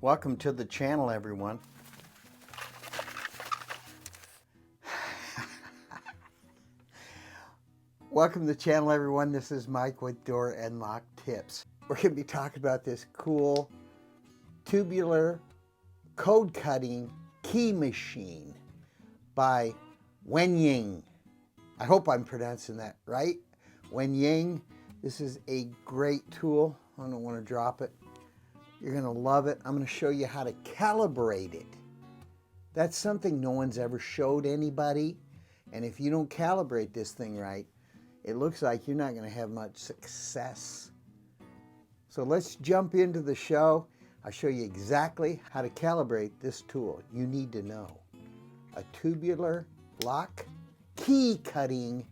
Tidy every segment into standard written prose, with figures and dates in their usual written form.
Welcome to the channel, everyone. Welcome to the channel, everyone. This is Mike with Door and Lock Tips. We're going to be talking about this cool tubular code cutting key machine by WENXING. I hope I'm pronouncing that right. WENXING. This is a great tool. I don't want to drop it. You're going to love it. I'm going to show you how to calibrate it. That's something no one's ever showed anybody. And if you don't calibrate this thing right, it looks like you're not going to have much success. So let's jump into the show. I'll show you exactly how to calibrate this tool. You need to know. A tubular lock key cutting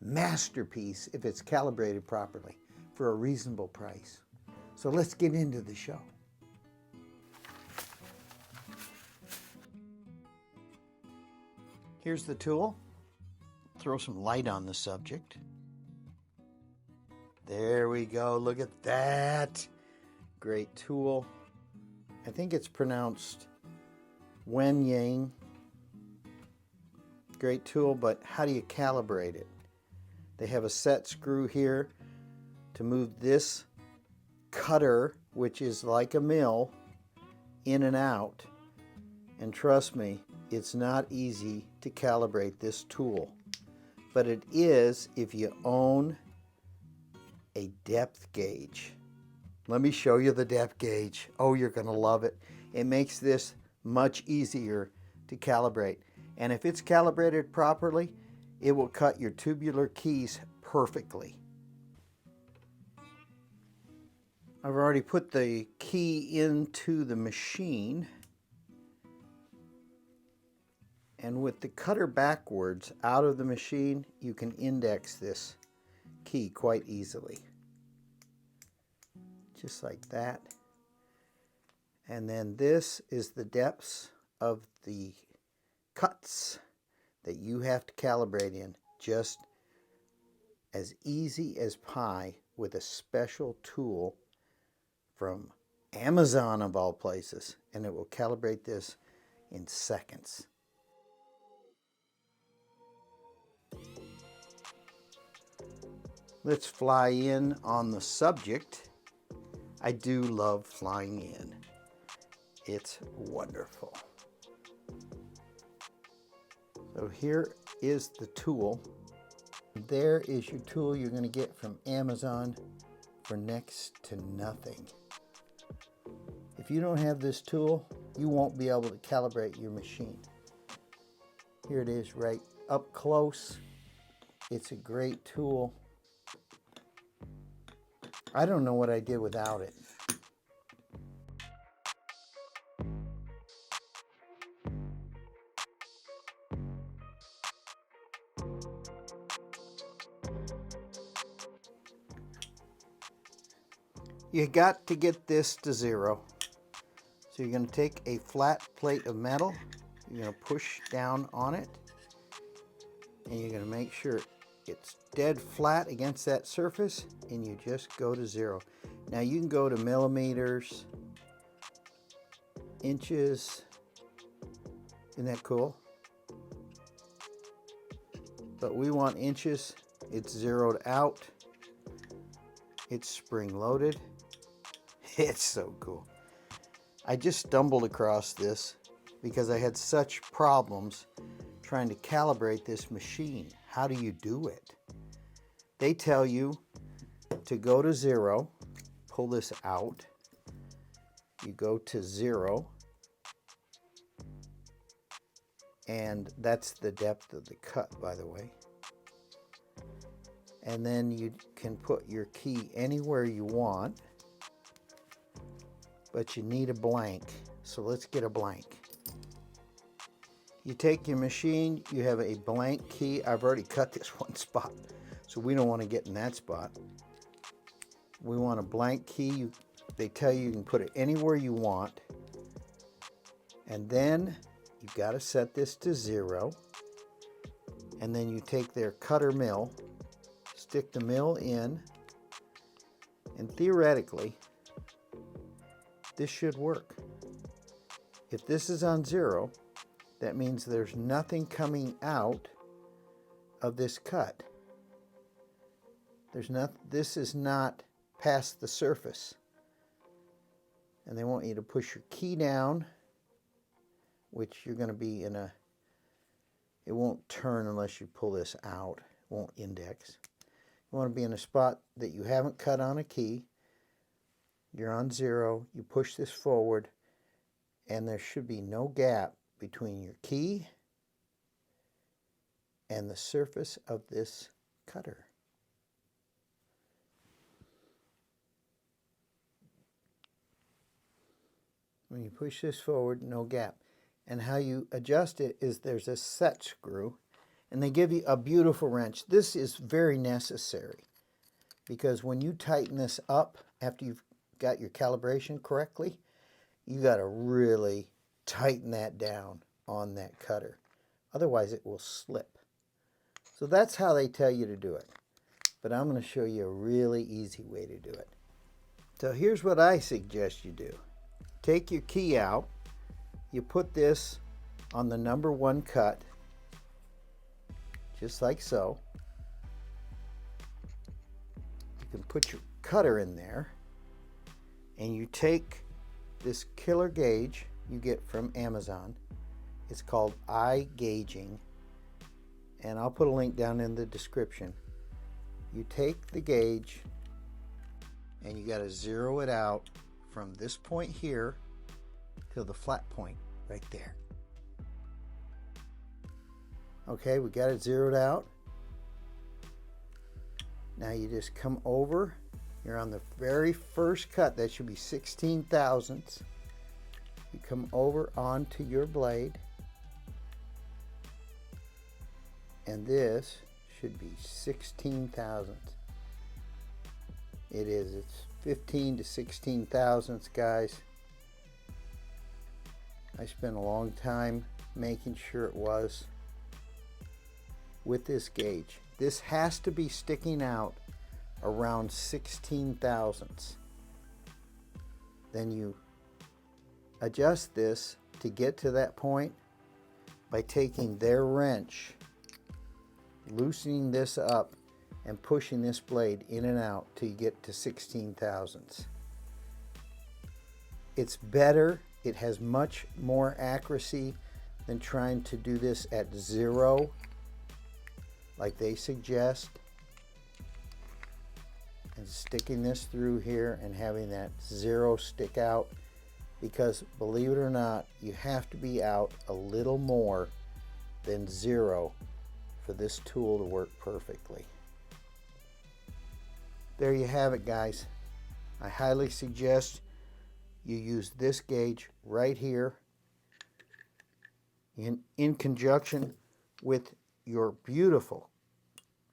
masterpiece if it's calibrated properly for a reasonable price. So let's get into the show. Here's the tool. Throw some light on the subject. There we go. Look at that. Great tool. I think it's pronounced WENXING. Great tool, but how do you calibrate it? They have a set screw here to move this cutter, which is like a mill, in and out. And trust me, it's not easy to calibrate this tool, but it is if you own a depth gauge. Let me show you the depth gauge. Oh, you're going to love it. It makes this much easier to calibrate. And if it's calibrated properly, it will cut your tubular keys perfectly. I've already put the key into the machine. And with the cutter backwards out of the machine, you can index this key quite easily. Just like that. And then this is the depths of the cuts that you have to calibrate in, just as easy as pie with a special tool from Amazon of all places, and it will calibrate this in seconds. Let's fly in on the subject. I do love flying in. It's wonderful. So here is the tool. There is your tool you're going to get from Amazon for next to nothing. If you don't have this tool, you won't be able to calibrate your machine. Here it is right up close. It's a great tool. I don't know what I did without it. You got to get this to zero. So you're going to take a flat plate of metal, you're going to push down on it, and you're going to make sure it's dead flat against that surface, and you just go to zero. Now you can go to millimeters, inches. Isn't that cool? But we want inches. It's zeroed out. It's spring loaded. It's so cool. I just stumbled across this because I had such problems trying to calibrate this machine. How do you do it? They tell you to go to zero, pull this out, you go to zero, and that's the depth of the cut, by the way. And then you can put your key anywhere you want, but you need a blank. So let's get a blank. You take your machine, you have a blank key. I've already cut this one spot, so we don't want to get in that spot. We want a blank key. They tell you you can put it anywhere you want. And then you've got to set this to zero. And then you take their cutter mill, stick the mill in, and theoretically, this should work. If this is on 0, that means there's nothing coming out of this cut. This is not past the surface. And they want you to push your key down, which you're going to be in a, it won't turn unless you pull this out. It won't index. You want to be in a spot that you haven't cut on a key. You're on 0. You push this forward, and there should be no gap between your key and the surface of this cutter. When you push this forward, no gap. And how you adjust it is there's a set screw, and they give you a beautiful wrench. This is very necessary because when you tighten this up after you've got your calibration correctly, you got to really tighten that down on that cutter. Otherwise it will slip. So that's how they tell you to do it. But I'm going to show you a really easy way to do it. So here's what I suggest you do. Take your key out. You put this on the number 1 cut, just like so. You can put your cutter in there, and you take this killer gauge you get from Amazon. It's called eye gauging, and I'll put a link down in the description. You take the gauge and you got to zero it out from this point here to the flat point right there. Okay, we got it zeroed out. Now you just come over. You're on the very first cut. That should be 16 thousandths. You come over onto your blade, and this should be 16 thousandths. It is. It's 15 to 16 thousandths, guys. I spent a long time making sure it was with this gauge. This has to be sticking out around 16 thousandths. Then you adjust this to get to that point by taking their wrench, loosening this up, and pushing this blade in and out till you get to 16 thousandths. It's better, it has much more accuracy than trying to do this at 0 like they suggest, and sticking this through here and having that 0 stick out, because believe it or not, you have to be out a little more than 0 for this tool to work perfectly. There you have it, guys. I highly suggest you use this gauge right here in conjunction with your beautiful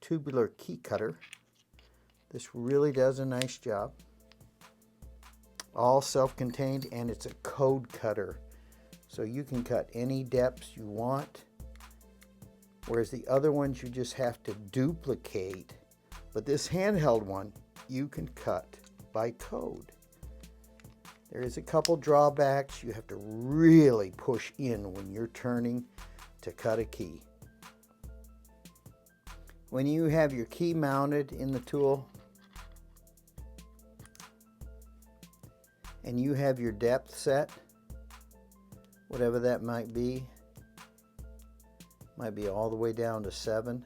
tubular key cutter. This really does a nice job. All self-contained, and it's a code cutter, so you can cut any depths you want, whereas the other ones you just have to duplicate. But this handheld one you can cut by code. There is a couple drawbacks. You have to really push in when you're turning to cut a key. When you have your key mounted in the tool and you have your depth set, whatever that might be all the way down to 7.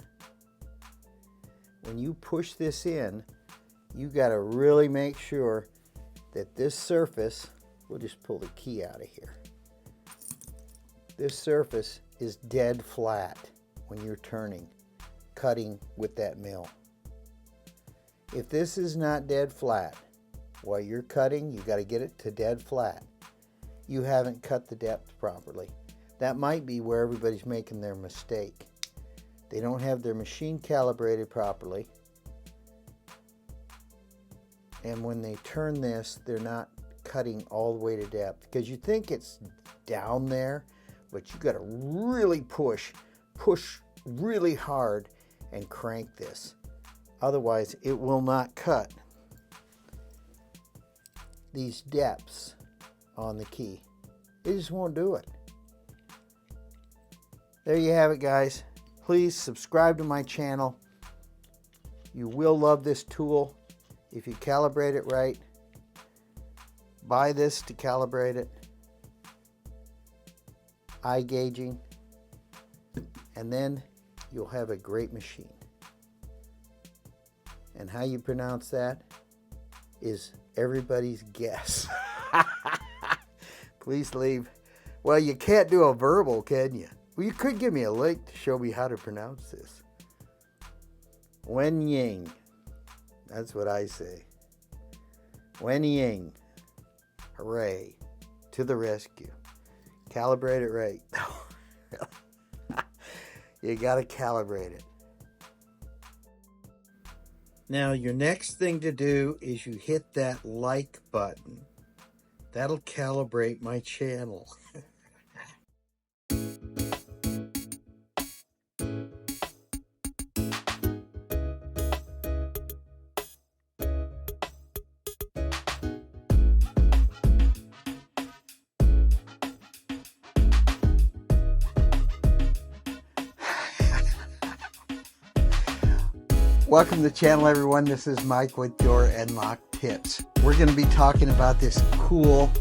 When you push this in, you got to really make sure that this surface, we'll just pull the key out of here, this surface is dead flat when you're turning, cutting with that mill. If this is not dead flat while you're cutting, you got to get it to dead flat. You haven't cut the depth properly. That might be where everybody's making their mistake. They don't have their machine calibrated properly, and when they turn this, they're not cutting all the way to depth, because you think it's down there, but you got to really push really hard and crank this. Otherwise, it will not cut these depths on the key. It just won't do it. There you have it, guys. Please subscribe to my channel. You will love this tool if you calibrate it right. Buy this to calibrate it. Eye gauging. And then you'll have a great machine. And how you pronounce that is everybody's guess. Please leave. Well, you can't do a verbal, can you? Well, you could give me a link to show me how to pronounce this. WENXING. That's what I say. WENXING. Hooray. To the rescue. Calibrate it right. You got to calibrate it. Now, your next thing to do is you hit that like button. That'll calibrate my channel. Welcome to the channel, everyone. This is Mike with Door and Lock Tips. We're going to be talking about this cool